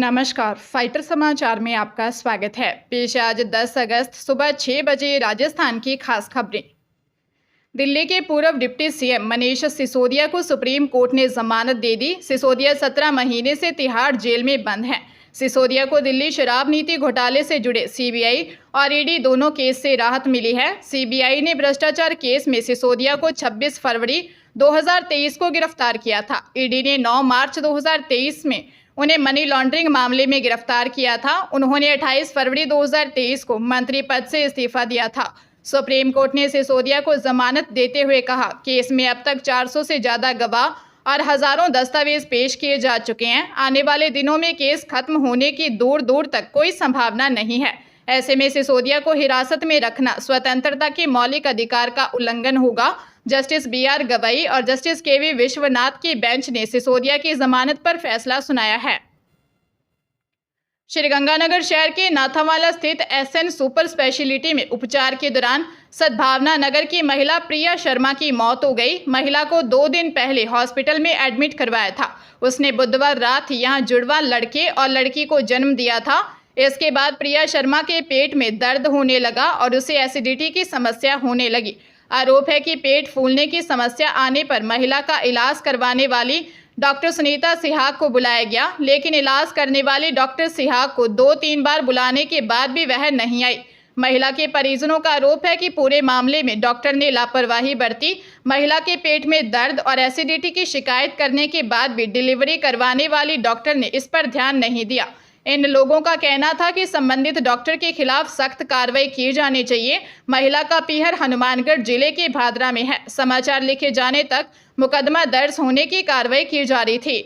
नमस्कार, फाइटर समाचार में आपका स्वागत है। पेश है आज 10 अगस्त सुबह 6 बजे राजस्थान की खास खबरें। दिल्ली के पूर्व डिप्टी सीएम मनीष सिसोदिया को सुप्रीम कोर्ट ने जमानत दे दी। सिसोदिया 17 महीने से तिहाड़ जेल में बंद हैं। सिसोदिया को दिल्ली शराब नीति घोटाले से जुड़े सीबीआई और ईडी दोनों केस से राहत मिली है। सीबीआई ने भ्रष्टाचार केस में सिसोदिया को 26 फरवरी 2023 को गिरफ्तार किया था। ईडी ने 9 मार्च 2023 में उन्हें मनी लॉन्ड्रिंग मामले में गिरफ्तार किया था। उन्होंने 28 फरवरी 2023 को मंत्री पद से इस्तीफा दिया था। सुप्रीम कोर्ट ने सिसोदिया को जमानत देते हुए कहा, केस में अब तक 400 से ज्यादा गवाह और हजारों दस्तावेज पेश किए जा चुके हैं। आने वाले दिनों में केस खत्म होने की दूर दूर तक कोई संभावना नहीं है। ऐसे में सिसोदिया को हिरासत में रखना स्वतंत्रता के मौलिक अधिकार का उल्लंघन होगा। जस्टिस BR गवई और जस्टिस KV विश्वनाथ की बेंच ने सिसोदिया की जमानत पर फैसला सुनाया है। श्रीगंगानगर शहर के नाथावाला स्थित SN सुपर स्पेशलिटी में उपचार के दौरान सद्भावना नगर की महिला प्रिया शर्मा की मौत हो गई। महिला को 2 दिन पहले हॉस्पिटल में एडमिट करवाया था। उसने बुधवार रात यहां जुड़वा लड़के और लड़की को जन्म दिया था। इसके बाद प्रिया शर्मा के पेट में दर्द होने लगा और उसे एसिडिटी की समस्या होने लगी। आरोप है कि पेट फूलने की समस्या आने पर महिला का इलाज करवाने वाली डॉक्टर सुनीता सिहाग को बुलाया गया, लेकिन इलाज करने वाली डॉक्टर सिहाग को 2-3 बार बुलाने के बाद भी वह नहीं आई। महिला के परिजनों का आरोप है कि पूरे मामले में डॉक्टर ने लापरवाही बरती। महिला के पेट में दर्द और एसिडिटी की शिकायत करने के बाद भी डिलीवरी करवाने वाली डॉक्टर ने इस पर ध्यान नहीं दिया। इन लोगों का कहना था कि संबंधित डॉक्टर के खिलाफ सख्त कार्रवाई की जानी चाहिए। महिला का पीहर हनुमानगढ़ जिले के भादरा में है। समाचार लिखे जाने तक मुकदमा दर्ज होने की कार्रवाई की जा रही थी।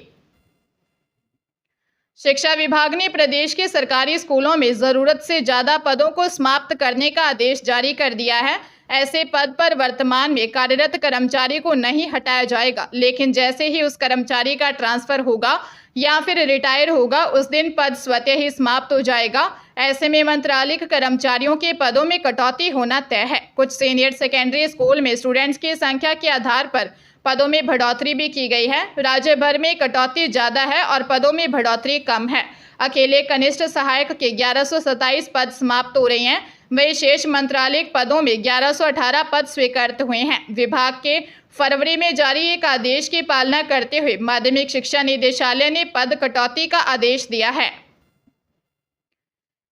शिक्षा विभाग ने प्रदेश के सरकारी स्कूलों में जरूरत से ज्यादा पदों को समाप्त करने का आदेश जारी कर दिया है। ऐसे पद पर वर्तमान में कार्यरत कर्मचारी को नहीं हटाया जाएगा, लेकिन जैसे ही उस कर्मचारी का ट्रांसफर होगा या फिर रिटायर होगा, उस दिन पद स्वतः ही समाप्त हो जाएगा। ऐसे में मंत्रालयिक कर्मचारियों के पदों में कटौती होना तय है। कुछ सीनियर सेकेंडरी स्कूल में स्टूडेंट्स की संख्या के आधार पर पदों में बढ़ोतरी भी की गई है। राज्य भर में कटौती ज्यादा है और पदों में बढ़ोतरी कम है। अकेले कनिष्ठ सहायक के 1127 पद समाप्त हो रहे हैं। वही शेष मंत्रालयिक पदों में 1118 पद स्वीकृत हुए हैं। विभाग के फरवरी में जारी एक आदेश की पालना करते हुए माध्यमिक शिक्षा निदेशालय ने पद कटौती का आदेश दिया है।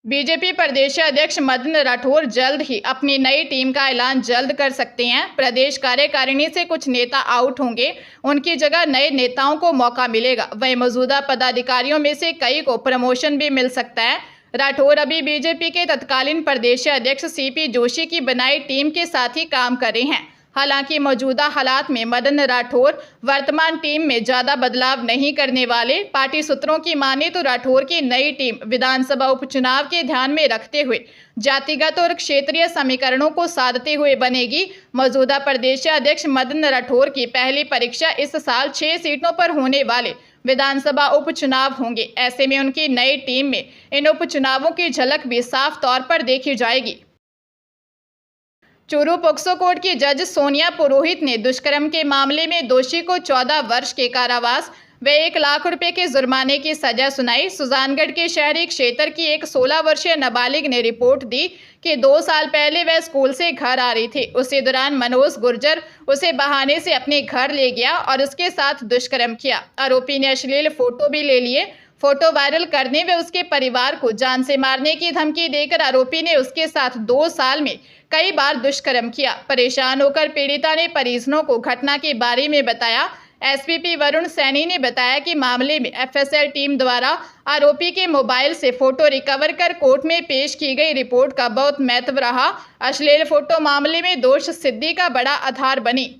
बीजेपी प्रदेश अध्यक्ष मदन राठौर जल्द ही अपनी नई टीम का ऐलान जल्द कर सकते हैं। प्रदेश कार्यकारिणी से कुछ नेता आउट होंगे, उनकी जगह नए नेताओं को मौका मिलेगा। वहीं मौजूदा पदाधिकारियों में से कई को प्रमोशन भी मिल सकता है। राठौर अभी बीजेपी के तत्कालीन प्रदेश अध्यक्ष CP जोशी की बनाई टीम के साथ ही काम कर रहे हैं। हालांकि मौजूदा हालात में मदन राठौर वर्तमान टीम में ज्यादा बदलाव नहीं करने वाले। पार्टी सूत्रों की माने तो राठौर की नई टीम विधानसभा उपचुनाव के ध्यान में रखते हुए जातिगत और क्षेत्रीय समीकरणों को साधते हुए बनेगी। मौजूदा प्रदेश अध्यक्ष मदन राठौर की पहली परीक्षा इस साल 6 सीटों पर होने वाले विधानसभा उपचुनाव होंगे। ऐसे में उनकी नई टीम में इन उपचुनावों की झलक भी साफ तौर पर देखी जाएगी। चूरू पोक्सो कोर्ट की जज सोनिया पुरोहित ने दुष्कर्म के मामले में दोषी को 14 वर्ष के कारावास व 1 लाख रुपए के जुर्माने की सजा सुनाई। सुजानगढ़ के शहरी क्षेत्र की एक 16 वर्षीय नाबालिग ने रिपोर्ट दी कि 2 साल पहले वह स्कूल से घर आ रही थी। उसी दौरान मनोज गुर्जर उसे बहाने से अपने घर ले गया और उसके साथ दुष्कर्म किया। आरोपी ने अश्लील फोटो भी ले लिए। फोटो वायरल करने व उसके परिवार को जान से मारने की धमकी देकर आरोपी ने उसके साथ 2 साल में कई बार दुष्कर्म किया। परेशान होकर पीड़िता ने परिजनों को घटना के बारे में बताया। SPP वरुण सैनी ने बताया कि मामले में FSL टीम द्वारा आरोपी के मोबाइल से फोटो रिकवर कर कोर्ट में पेश की गई रिपोर्ट का बहुत महत्व रहा। अश्लील फोटो मामले में दोष सिद्धि का बड़ा आधार बनी।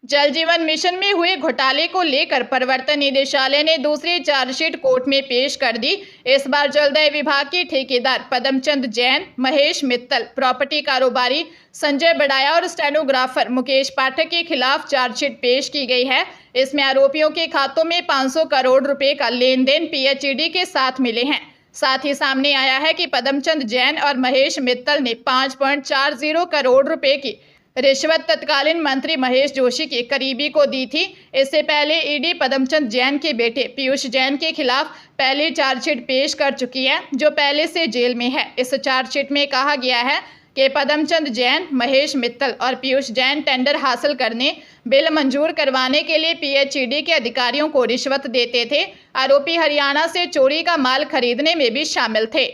जल जीवन मिशन में हुए घोटाले को लेकर प्रवर्तन निदेशालय ने दूसरी चार्जशीट कोर्ट में पेश कर दी। इस बार जलदाय विभाग के ठेकेदार पदमचंद जैन, महेश मित्तल, प्रॉपर्टी कारोबारी संजय बड़ाया और स्टेनोग्राफर मुकेश पाठक के खिलाफ चार्जशीट पेश की गई है। इसमें आरोपियों के खातों में 500 करोड़ रुपए का लेन देन PHED के साथ मिले हैं। साथ ही सामने आया है कि पदमचंद जैन और महेश मित्तल ने 5.40 करोड़ रुपए की रिश्वत तत्कालीन मंत्री महेश जोशी के करीबी को दी थी। इससे पहले ईडी पदमचंद जैन के बेटे पीयूष जैन के खिलाफ पहली चार्जशीट पेश कर चुकी है, जो पहले से जेल में है। इस चार्जशीट में कहा गया है कि पदमचंद जैन, महेश मित्तल और पीयूष जैन टेंडर हासिल करने, बिल मंजूर करवाने के लिए पीएचईडी के अधिकारियों को रिश्वत देते थे। आरोपी हरियाणा से चोरी का माल खरीदने में भी शामिल थे।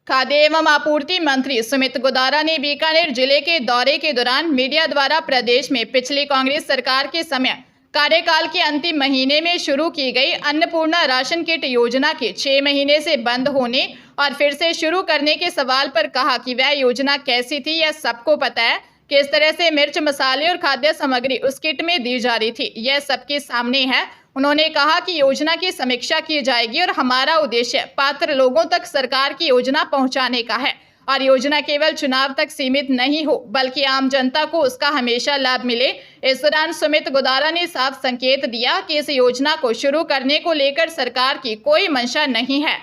खाद्य एवं आपूर्ति मंत्री सुमित गोदारा ने बीकानेर जिले के दौरे के दौरान मीडिया द्वारा प्रदेश में पिछली कांग्रेस सरकार के समय कार्यकाल के अंतिम महीने में शुरू की गई अन्नपूर्णा राशन किट योजना के 6 महीने से बंद होने और फिर से शुरू करने के सवाल पर कहा कि वह योजना कैसी थी यह सबको पता है। किस तरह से मिर्च, मसाले और खाद्य सामग्री उस किट में दी जा रही थी, यह सबके सामने है। उन्होंने कहा कि योजना की समीक्षा की जाएगी और हमारा उद्देश्य पात्र लोगों तक सरकार की योजना पहुंचाने का है और योजना केवल चुनाव तक सीमित नहीं हो बल्कि आम जनता को उसका हमेशा लाभ मिले। इस दौरान सुमित गोदारा ने साफ संकेत दिया कि इस योजना को शुरू करने को लेकर सरकार की कोई मंशा नहीं है।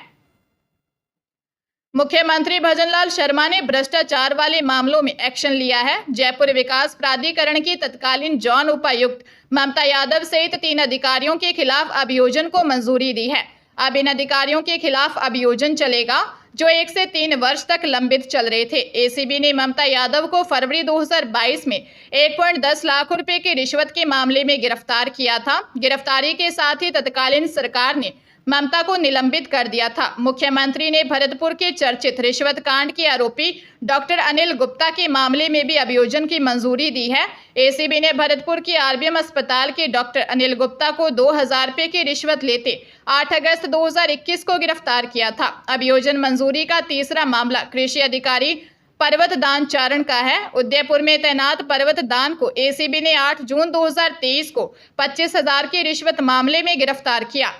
मुख्यमंत्री भजनलाल शर्मा ने भ्रष्टाचार वाले मामलों में एक्शन लिया है। जयपुर विकास प्राधिकरण की तत्कालीन जॉन उपायुक्त ममता यादव सहित 3 अधिकारियों के खिलाफ अभियोजन को मंजूरी दी है। अब इन अधिकारियों के खिलाफ अभियोजन चलेगा जो 1 से 3 वर्ष तक लंबित चल रहे थे। एसीबी ने ममता यादव को फरवरी 2022 में 1.10 लाख रुपए की रिश्वत के मामले में गिरफ्तार किया था। गिरफ्तारी के साथ ही तत्कालीन सरकार ने ममता को निलंबित कर दिया था। मुख्यमंत्री ने भरतपुर के चर्चित रिश्वत कांड के आरोपी डॉक्टर अनिल गुप्ता के मामले में भी अभियोजन की मंजूरी दी है। एसीबी ने भरतपुर के आरबीएम अस्पताल के डॉक्टर अनिल गुप्ता को 2000 रुपए की रिश्वत लेते 8 अगस्त 2021 को गिरफ्तार किया था। अभियोजन मंजूरी का तीसरा मामला कृषि अधिकारी पर्वत दान चारण का है। उदयपुर में तैनात पर्वत दान को एसीबी ने 8 जून 2023 को 25,000 की रिश्वत मामले में गिरफ्तार किया।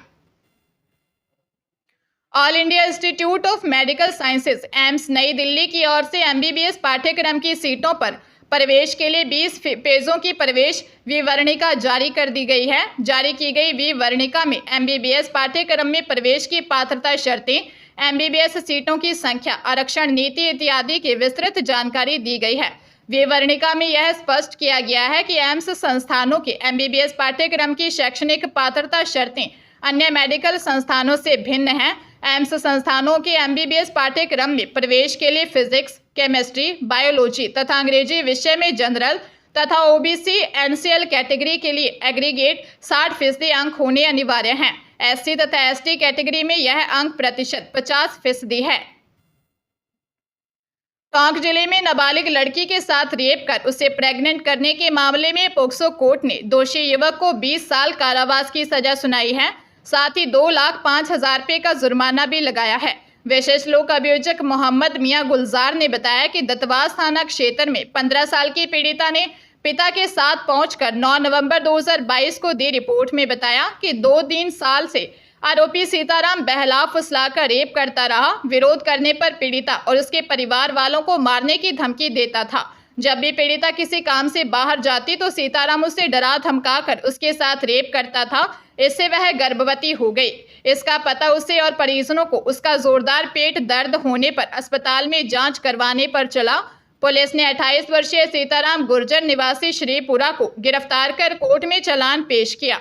All India institute of medical sciences AIIMS नई दिल्ली की ओर से एमबीबीएस पाठ्यक्रम की सीटों पर प्रवेश के लिए 20 पेजों की प्रवेश विवरणिका जारी कर दी गई है। जारी की गई विवरणिका में एमबीबीएस पाठ्यक्रम में प्रवेश की पात्रता शर्तें, एमबीबीएस सीटों की संख्या, आरक्षण नीति इत्यादि की विस्तृत जानकारी दी गई है। विवरणिका में यह स्पष्ट किया गया है कि एम्स संस्थानों के एमबीबीएस पाठ्यक्रम की शैक्षणिक पात्रता शर्तें अन्य मेडिकल संस्थानों से भिन्न हैं। एम्स संस्थानों के एमबीबीएस पाठ्यक्रम में प्रवेश के लिए फिजिक्स, केमिस्ट्री, बायोलॉजी तथा अंग्रेजी विषय में जनरल तथा ओबीसी एनसीएल कैटेगरी के लिए एग्रीगेट 60% अंक होने अनिवार्य हैं। एससी तथा एसटी कैटेगरी में यह अंक प्रतिशत 50% है। टोंक जिले में नाबालिग लड़की के साथ रेप कर उसे प्रेग्नेंट करने के मामले में पोक्सो कोर्ट ने दोषी युवक को 20 साल कारावास की सजा सुनाई है। साथ ही 2,05,000 रुपये का जुर्माना भी लगाया है। विशेष लोक अभियोजक मोहम्मद मियां गुलजार ने बताया कि दत्तवास थाना क्षेत्र में 15 साल की पीड़िता ने पिता के साथ पहुंचकर 9 नवंबर 2022 को दी रिपोर्ट में बताया कि 2-3 साल से आरोपी सीताराम बहला फुसलाकर रेप करता रहा। विरोध करने पर पीड़िता और उसके परिवार वालों को मारने की धमकी देता था। जब भी पीड़िता किसी काम से बाहर जाती तो सीताराम उसे डरा धमकाकर उसके साथ रेप करता था। इससे वह गर्भवती हो गई। इसका पता उसे और परिजनों को उसका जोरदार पेट दर्द होने पर अस्पताल में जांच करवाने पर चला। पुलिस ने 28 वर्षीय सीताराम गुर्जर निवासी श्रीपुरा को गिरफ्तार कर कोर्ट में चालान पेश किया।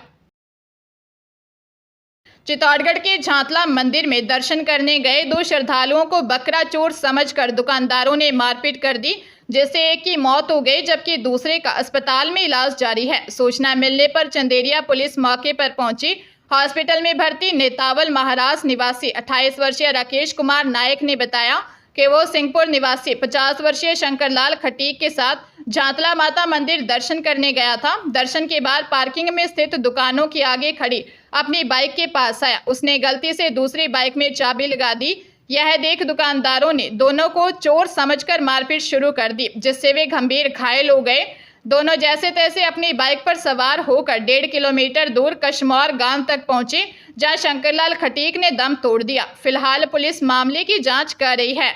चित्तौड़गढ़ के झांतला मंदिर में दर्शन करने गए 2 श्रद्धालुओं को बकरा चोर समझकर दुकानदारों ने मारपीट कर दी, जिससे एक की मौत हो गई जबकि दूसरे का अस्पताल में इलाज जारी है। सूचना मिलने पर चंदेरिया पुलिस मौके पर पहुंची। हॉस्पिटल में भर्ती नेतावल महाराज निवासी 28 वर्षीय राकेश कुमार नायक ने बताया कि वो सिंहपुर निवासी 50 वर्षीय शंकरलाल खटीक के साथ झांतला माता मंदिर दर्शन करने गया था। दर्शन के बाद पार्किंग में स्थित दुकानों के आगे खड़ी अपनी बाइक के पास आया। उसने गलती से दूसरी बाइक में चाबी लगा दी। यह देख दुकानदारों ने दोनों को चोर समझकर मारपीट शुरू कर दी, जिससे वे गंभीर घायल हो गए। दोनों जैसे तैसे अपनी बाइक पर सवार होकर 1.5 किलोमीटर दूर कशमौर गांव तक पहुंचे, जहां शंकरलाल खटीक ने दम तोड़ दिया। फिलहाल पुलिस मामले की जांच कर रही है।